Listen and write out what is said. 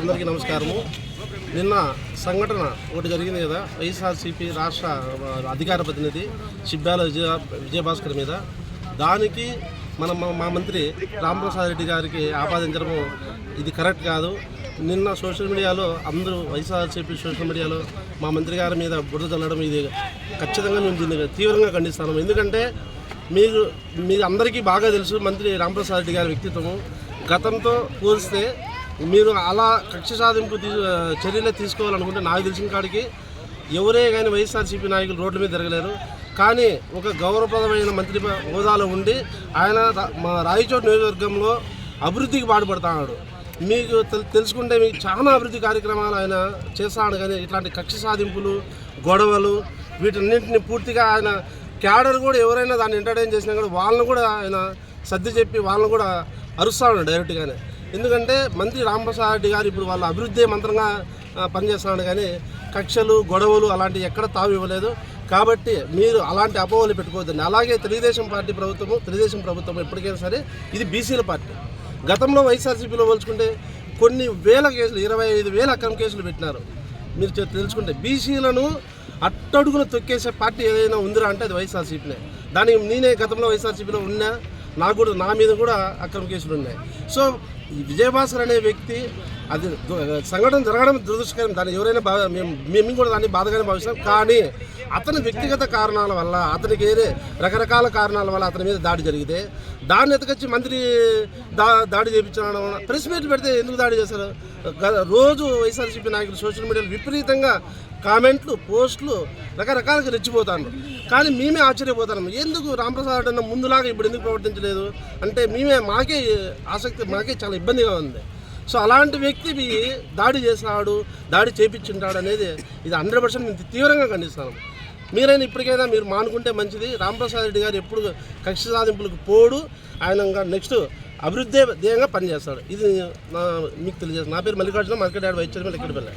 అందరికీ నమస్కారము. నిన్న సంఘటన ఒకటి జరిగింది కదా, వైఎస్ఆర్సీపీ రాష్ట్ర అధికార ప్రతినిధి చిబ్బ్యాల విజయభాస్కర్ మీద. దానికి మా మంత్రి రాంప్రసాద్ రెడ్డి గారికి ఆపాదించడము ఇది కరెక్ట్ కాదు. నిన్న సోషల్ మీడియాలో అందరూ వైఎస్ఆర్సీపీ సోషల్ మీడియాలో మా మంత్రి గారి మీద బురద చల్లడం ఇది ఖచ్చితంగా మేము దీన్ని తీవ్రంగా ఖండిస్తాము. ఎందుకంటే మీకు అందరికీ బాగా తెలుసు మంత్రి రాంప్రసాద్ రెడ్డి గారి వ్యక్తిత్వము. గతంతో పోలిస్తే మీరు అలా కక్ష సాధింపు చర్యలే తీసుకోవాలనుకుంటే నాకు తెలిసిన కాడికి ఎవరే కానీ వైఎస్ఆర్సీపీ నాయకులు రోడ్ల మీద తిరగలేరు. కానీ ఒక గౌరవప్రదమైన మంత్రి హోదాలో ఉండి ఆయన మా రాయచోటి నియోజకవర్గంలో అభివృద్ధికి పాటుపడుతున్నాడు. మీకు తెలుసుకుంటే మీకు చాలా అభివృద్ధి కార్యక్రమాలు ఆయన చేస్తాడు. కానీ ఇట్లాంటి కక్ష సాధింపులు, గొడవలు వీటన్నింటినీ పూర్తిగా ఆయన క్యాడర్ కూడా ఎవరైనా దాన్ని ఎంటర్టైన్ చేసినా కూడా వాళ్ళని కూడా ఆయన సర్ది చెప్పి వాళ్ళని కూడా అరుస్తాడు డైరెక్ట్గానే. ఎందుకంటే మంత్రి రాంప్రసాద్ రెడ్డి గారు ఇప్పుడు వాళ్ళ అభివృద్ధి మంత్రంగా పనిచేస్తున్నాడు. కానీ కక్షలు, గొడవలు అలాంటివి ఎక్కడ తావు ఇవ్వలేదు. కాబట్టి మీరు అలాంటి అపోహలు పెట్టుకోవద్దండి. అలాగే తెలుగుదేశం ప్రభుత్వం ఎప్పటికైనా సరే ఇది బీసీల పార్టీ. గతంలో వైఎస్ఆర్సీపీలో పోల్చుకుంటే కొన్ని వేల కేసులు, 25,000 అక్రమ కేసులు పెట్టినారు. మీరు తెలుసుకుంటే బీసీలను అట్టడుగున తొక్కేసే పార్టీ ఏదైనా ఉందిరా అంటే అది వైఎస్ఆర్సీపీనే. దానికి నేనే గతంలో వైఎస్ఆర్సీపీలో ఉన్నా, నా మీద కూడా అక్రమ కేసులు ఉన్నాయి. సో విజయభాస్కర్ అనే వ్యక్తి అది సంఘటన జరగడం దురదృష్టకరం. దాన్ని ఎవరైనా మేము కూడా దాన్ని బాధగానే భావిస్తాం. కానీ అతని వ్యక్తిగత కారణాల వల్ల, అతనికి రకరకాల కారణాల వల్ల అతని మీద దాడి జరిగితే దాన్ని ఎత్తుకొచ్చి మంత్రి దాడి చేయించడం, ప్రెస్ మీట్ పెడితే ఎందుకు దాడి చేశారు? రోజు వైఎస్ఆర్సీపీ నాయకులు సోషల్ మీడియాలో విపరీతంగా కామెంట్లు, పోస్టులు రకరకాలుగా రెచ్చిపోతాను. కానీ మేమే ఆశ్చర్యపోతాం, ఎందుకు రాంప్రసాద్ అన్న ముందులాగా ఇప్పుడు ఎందుకు ప్రవర్తించలేదు అంటే మాకే చాలా ఇబ్బందిగా ఉంది. సో అలాంటి వ్యక్తి దాడి చేసినాడు, దాడి చేయించుంటాడు అనేది ఇది 100% మేము తీవ్రంగా ఖండిస్తాను. మీరైనా ఇప్పటికైనా మీరు మానుకుంటే మంచిది. రాంప్రసాద్ రెడ్డి గారు ఎప్పుడు కక్ష సాధింపులకు పోడు. ఆయన నెక్స్ట్ అభివృద్ధి ధ్యేయంగా పనిచేస్తాడు. ఇది మీకు తెలియజేస్తాను. నా పేరు Mallikarjuna, market yard vice chairman, లెక్కడిపల్లి.